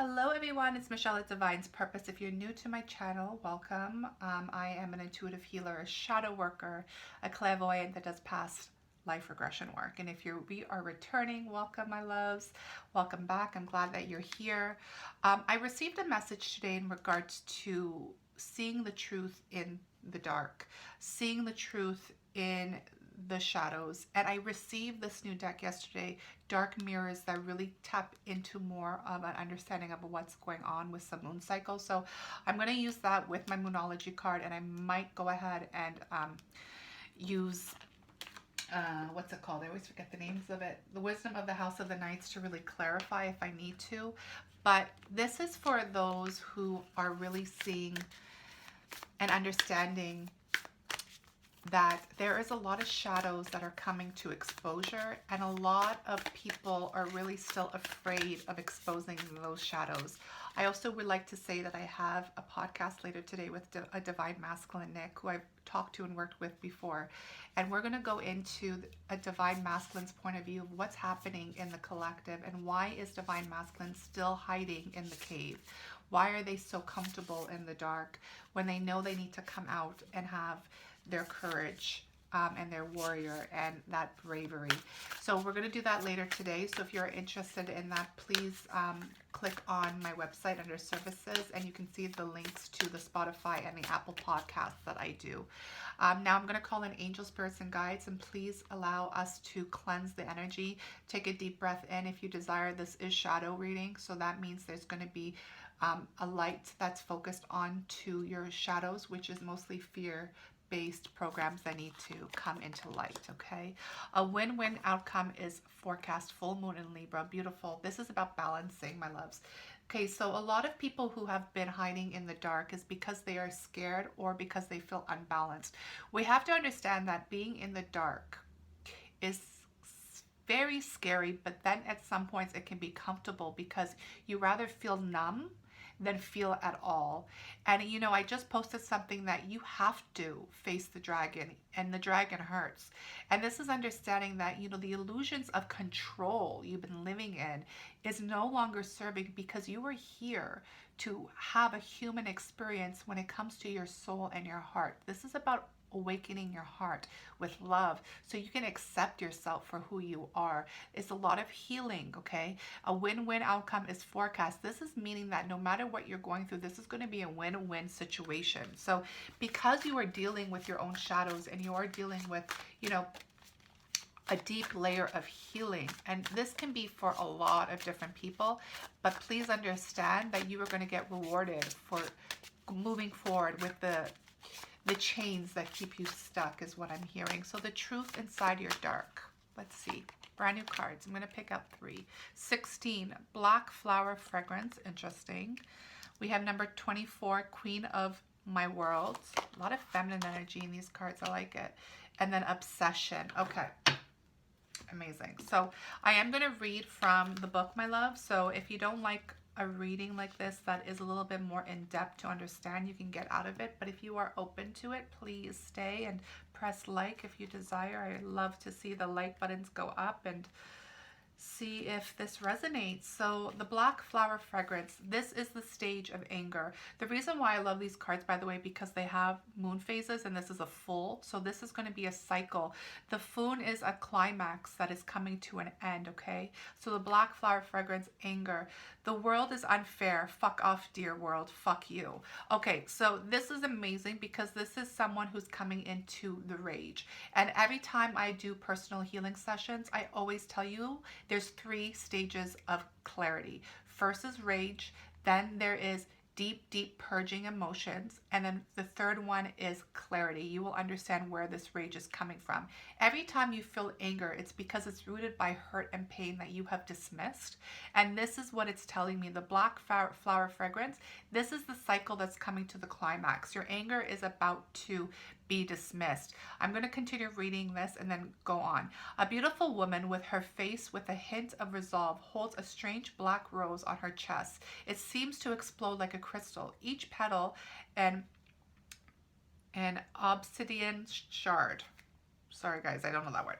Hello everyone, it's Michelle at Divine's Purpose. If you're new to my channel, welcome. I am an intuitive healer, a shadow worker, a clairvoyant that does past life regression work. And if we are returning, welcome my loves. Welcome back. I'm glad that you're here. I received a message today in regards to seeing the truth in the dark, seeing the truth in the shadows. And I received this new deck yesterday, Dark Mirrors, that really tap into more of an understanding of what's going on with some moon cycles. So I'm going to use that with my Moonology card, and I might go ahead and use what's it called? I always forget the names of it. The Wisdom of the House of the Knights to really clarify if I need to. But this is for those who are really seeing and understanding that there is a lot of shadows that are coming to exposure, and a lot of people are really still afraid of exposing those shadows. I also would like to say that I have a podcast later today with a Divine Masculine, Nick, who I've talked to and worked with before, and we're going to go into a Divine Masculine's point of view of what's happening in the collective and why is Divine Masculine still hiding in the cave. Why are they so comfortable in the dark when they know they need to come out and have their courage and their warrior and that bravery. So we're going to do that later today. So if you're interested in that, please click on my website under services, and you can see the links to the Spotify and the Apple podcasts that I do. Now I'm going to call in angel spirits and guides, and please allow us to cleanse the energy. Take a deep breath in if you desire. This is shadow reading, so that means there's going to be a light that's focused on to your shadows, which is mostly fear-based programs that need to come into light, okay? A win-win outcome is forecast full moon in Libra. Beautiful. This is about balancing, my loves. Okay, so a lot of people who have been hiding in the dark is because they are scared or because they feel unbalanced. We have to understand that being in the dark is very scary, but then at some points it can be comfortable because you rather feel numb than feel at all. And you know, I just posted something that you have to face the dragon, and the dragon hurts. And this is understanding that, you know, the illusions of control you've been living in is no longer serving, because you are here to have a human experience when it comes to your soul and your heart. This is about awakening your heart with love so you can accept yourself for who you are. It's a lot of healing, okay? A win-win outcome is forecast. This is meaning that no matter what you're going through, this is going to be a win-win situation. So because you are dealing with your own shadows and you are dealing with, you know, a deep layer of healing, and this can be for a lot of different people, but please understand that you are going to get rewarded for moving forward with the chains that keep you stuck, is what I'm hearing. So the truth inside your dark. Let's see. Brand new cards. I'm going to pick up 3. 16. Black flower fragrance. Interesting. We have number 24. Queen of my world. A lot of feminine energy in these cards. I like it. And then obsession. Okay. Amazing. So I am going to read from the book, my love. So if you don't like a reading like this that is a little bit more in depth to understand, you can get out of it. But if you are open to it, please stay and press like if you desire. I love to see the like buttons go up and see if this resonates. So the black flower fragrance, this is the stage of anger. The reason why I love these cards, by the way, because they have moon phases, and this is a full, so this is going to be a cycle. The moon is a climax that is coming to an end, okay? So the black flower fragrance, anger. The world is unfair. Fuck off, dear world. Fuck you. Okay, so this is amazing because this is someone who's coming into the rage. And every time I do personal healing sessions, I always tell you there's 3 stages of clarity. First is rage, then there is deep purging emotions, and then the third one is clarity. You will understand where this rage is coming from. Every time you feel anger, it's because it's rooted by hurt and pain that you have dismissed, and this is what it's telling me. The black flower fragrance, this is the cycle that's coming to the climax. Your anger is about to be dismissed. I'm going to continue reading this and then go on. A beautiful woman with her face with a hint of resolve holds a strange black rose on her chest. It seems to explode like a crystal, each petal an obsidian shard. Sorry guys, I don't know that word.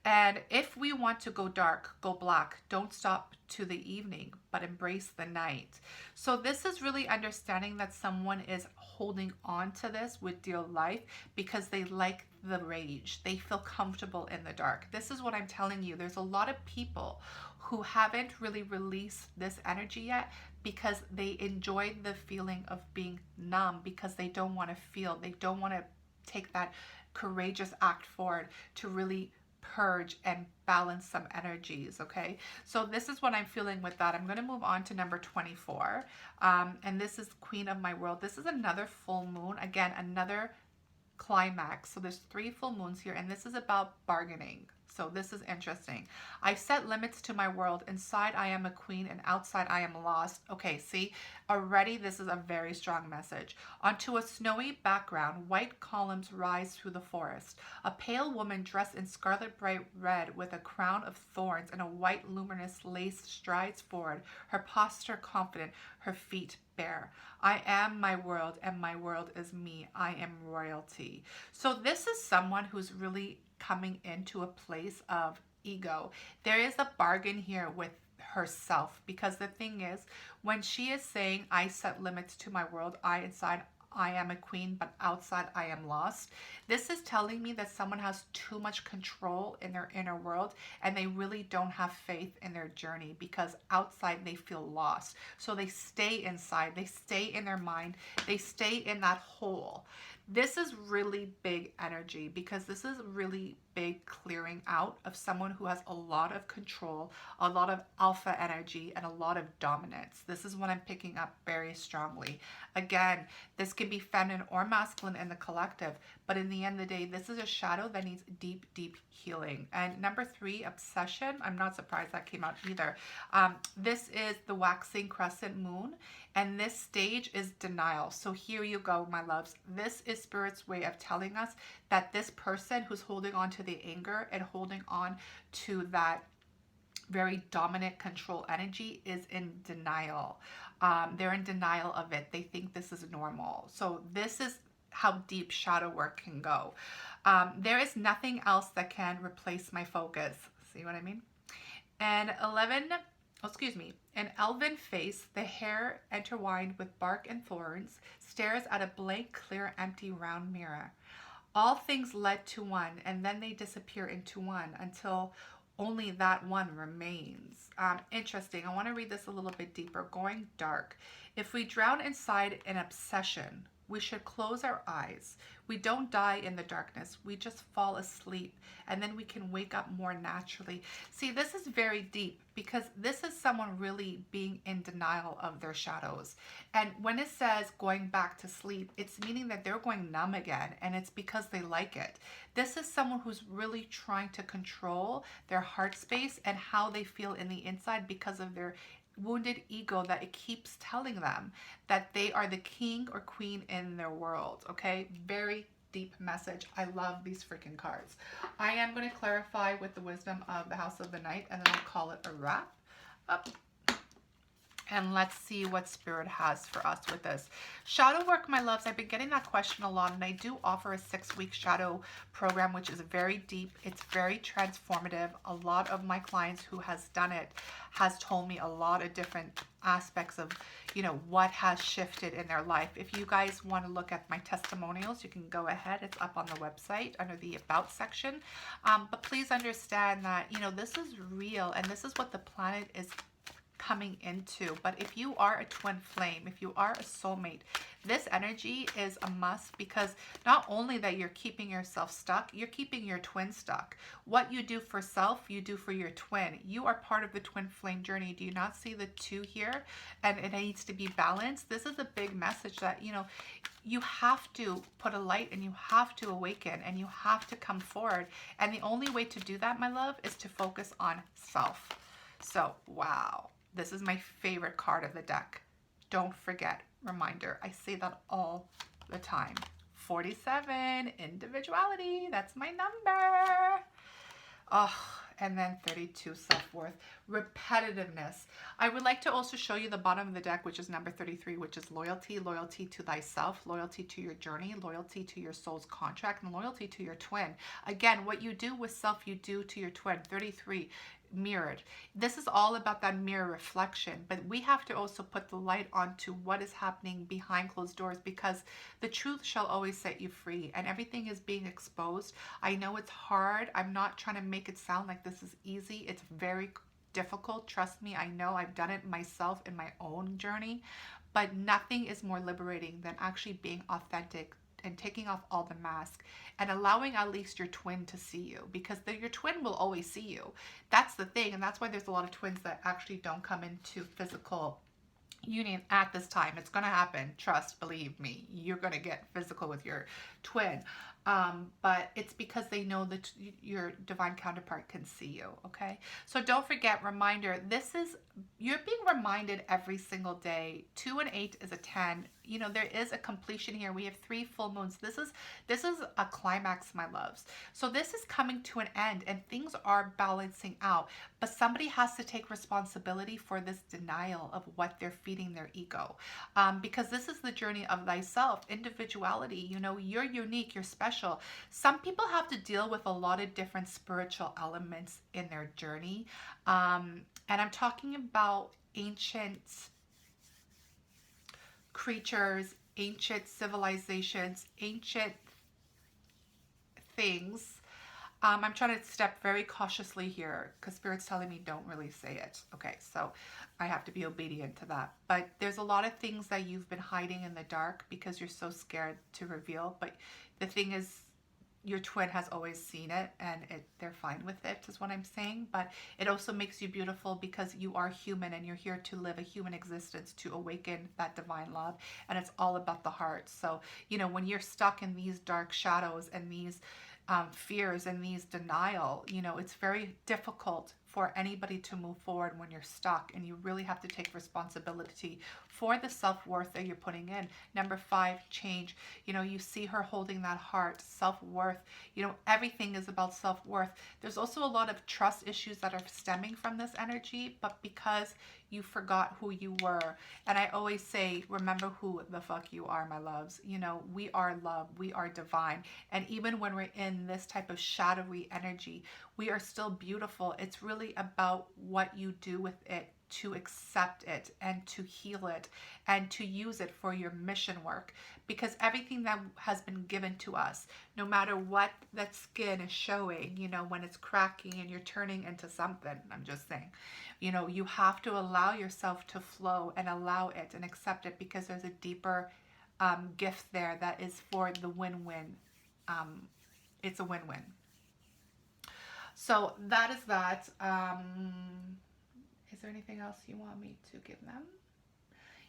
And if we want to go dark, go black. Don't stop to the evening, but embrace the night. So this is really understanding that someone is holding on to this with dear life because they like the rage. They feel comfortable in the dark. This is what I'm telling you. There's a lot of people who haven't really released this energy yet because they enjoy the feeling of being numb, because they don't want to feel, they don't want to take that courageous act forward to really purge and balance some energies. Okay, so this is what I'm feeling with that. I'm going to move on to number 24, and this is Queen of My World. This is another full moon, again another climax. So there's 3 full moons here, and this is about bargaining. So this is interesting. I set limits to my world. Inside I am a queen, and outside I am lost. Okay, see, already this is a very strong message. Onto a snowy background, white columns rise through the forest. A pale woman dressed in scarlet bright red with a crown of thorns and a white luminous lace strides forward, her posture confident, her feet bare. I am my world, and my world is me. I am royalty. So this is someone who's really coming into a place of ego. There is a bargain here with herself, because the thing is, when she is saying, I set limits to my world, inside I am a queen, but outside I am lost. This is telling me that someone has too much control in their inner world, and they really don't have faith in their journey, because outside they feel lost. So they stay inside, they stay in their mind, they stay in that hole. This is really big energy, because this is really big clearing out of someone who has a lot of control, a lot of alpha energy, and a lot of dominance. This is what I'm picking up very strongly. Again, this can be feminine or masculine in the collective, but in the end of the day, this is a shadow that needs deep, deep healing. And number 3, obsession. I'm not surprised that came out either. This is the waxing crescent moon, and this stage is denial. So here you go, my loves. This is Spirit's way of telling us that this person who's holding on to the anger and holding on to that very dominant control energy is in denial. They're in denial of it. They think this is normal. So this is how deep shadow work can go. There is nothing else that can replace my focus. See what I mean? And an elven face, the hair intertwined with bark and thorns, stares at a blank, clear, empty, round mirror. All things led to one, and then they disappear into one until only that one remains. Interesting. I want to read this a little bit deeper. Going dark. If we drown inside an obsession, we should close our eyes. We don't die in the darkness. We just fall asleep, and then we can wake up more naturally. See, this is very deep, because this is someone really being in denial of their shadows. And when it says going back to sleep, it's meaning that they're going numb again, and it's because they like it. This is someone who's really trying to control their heart space and how they feel in the inside, because of their wounded ego, that it keeps telling them that they are the king or queen in their world. Okay, very deep message. I love these freaking cards. I am going to clarify with the wisdom of the House of the Night, and then I'll call it a wrap up. And let's see what Spirit has for us with this. Shadow work, my loves. I've been getting that question a lot, and I do offer a 6-week shadow program, which is very deep. It's very transformative. A lot of my clients who has done it has told me a lot of different aspects of, you know, what has shifted in their life. If you guys want to look at my testimonials, you can go ahead. It's up on the website under the About section. But please understand that, you know, this is real, and this is what the planet is coming into. But if you are a twin flame, if you are a soulmate, this energy is a must, because not only that you're keeping yourself stuck, you're keeping your twin stuck. What you do for self, you do for your twin. You are part of the twin flame journey. Do you not see the 2 here? And it needs to be balanced. This is a big message that, you know, you have to put a light, and you have to awaken, and you have to come forward. And the only way to do that, my love, is to focus on self. So, wow. This is my favorite card of the deck. Don't forget, reminder, I say that all the time. 47, individuality, that's my number. Oh, and then 32, self-worth. Repetitiveness. I would like to also show you the bottom of the deck, which is number 33, which is loyalty. Loyalty to thyself, loyalty to your journey, loyalty to your soul's contract, and loyalty to your twin. Again, what you do with self, you do to your twin. 33, mirrored. This is all about that mirror reflection, but we have to also put the light onto what is happening behind closed doors, because the truth shall always set you free, and everything is being exposed. I know it's hard. I'm not trying to make it sound like this is easy. It's very difficult. Trust me, I know. I've done it myself in my own journey, but nothing is more liberating than actually being authentic and taking off all the mask and allowing at least your twin to see you, because your twin will always see you. That's the thing, and that's why there's a lot of twins that actually don't come into physical union at this time. It's going to happen. Trust, believe me, you're going to get physical with your twin. But it's because they know that your divine counterpart can see you. Okay. So don't forget, reminder, you're being reminded every single day. 2 and 8 is a 10. You know, there is a completion here. We have 3 full moons. This is a climax, my loves. So this is coming to an end and things are balancing out, but somebody has to take responsibility for this denial of what they're feeding their ego. Because this is the journey of thyself, individuality. You know, you're unique, you're special. Some people have to deal with a lot of different spiritual elements in their journey. And I'm talking about ancient creatures, ancient civilizations, ancient things. I'm trying to step very cautiously here because Spirit's telling me don't really say it. Okay, so I have to be obedient to that. But there's a lot of things that you've been hiding in the dark because you're so scared to reveal. But the thing is, your twin has always seen it, and they're fine with it, is what I'm saying. But it also makes you beautiful because you are human and you're here to live a human existence, to awaken that divine love. And it's all about the heart. So, you know, when you're stuck in these dark shadows and these fears and these denial, you know, it's very difficult for anybody to move forward when you're stuck, and you really have to take responsibility for the self-worth that you're putting in. Number 5, change. You know, you see her holding that heart, self-worth. You know, everything is about self-worth. There's also a lot of trust issues that are stemming from this energy, but because you forgot who you were. And I always say, remember who the fuck you are, my loves. You know, we are love, we are divine. And even when we're in this type of shadowy energy, we are still beautiful. It's really about what you do with it, to accept it and to heal it and to use it for your mission work. Because everything that has been given to us, no matter what that skin is showing, you know, when it's cracking and you're turning into something, I'm just saying, you know, you have to allow yourself to flow and allow it and accept it, because there's a deeper gift there that is for the win-win. It's a win-win. So that is that. Is there anything else you want me to give them?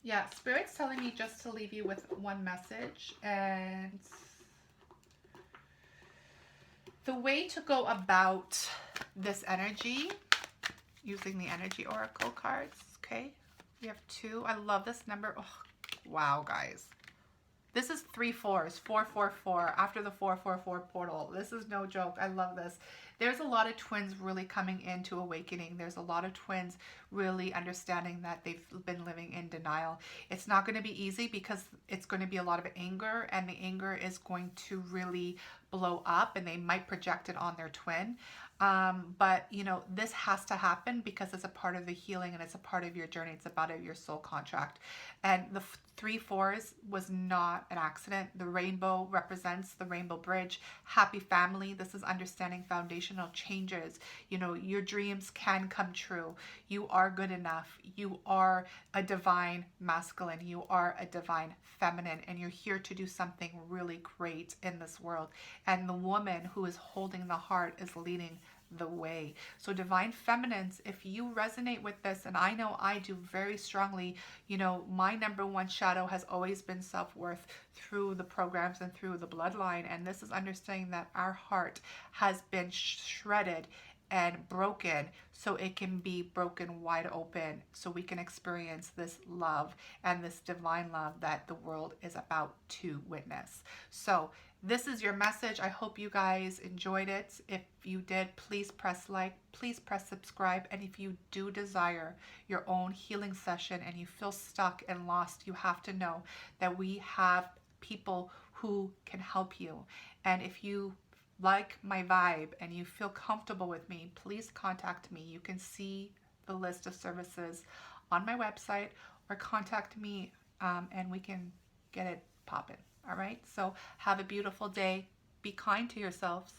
Yeah, Spirit's telling me just to leave you with one message. And the way to go about this energy, using the energy oracle cards, okay? We have 2. I love this number. Oh, wow, guys. This is 3 4s, 444, after the 444 portal. This is no joke. I love this. There's a lot of twins really coming into awakening. There's a lot of twins really understanding that they've been living in denial. It's not going to be easy because it's going to be a lot of anger, and the anger is going to really blow up, and they might project it on their twin. But you know, this has to happen because it's a part of the healing and it's a part of your journey. It's a part of your soul contract. And the 3 4s was not an accident. The rainbow represents the rainbow bridge, happy family. This is understanding foundational changes. You know, your dreams can come true. You are good enough. You are a divine masculine. You are a divine feminine, and you're here to do something really great in this world. And the woman who is holding the heart is leading the way. So divine feminines, if you resonate with this, and I know I do very strongly, you know, my number 1 shadow has always been self-worth through the programs and through the bloodline. And this is understanding that our heart has been shredded and broken so it can be broken wide open, so we can experience this love and this divine love that the world is about to witness. So This is your message. I hope you guys enjoyed it. If you did, please press like, please press subscribe. And if you do desire your own healing session and you feel stuck and lost, you have to know that we have people who can help you. And if you like my vibe and you feel comfortable with me, please contact me. You can see the list of services on my website, or contact me and we can get it popping. All right. So have a beautiful day. Be kind to yourselves.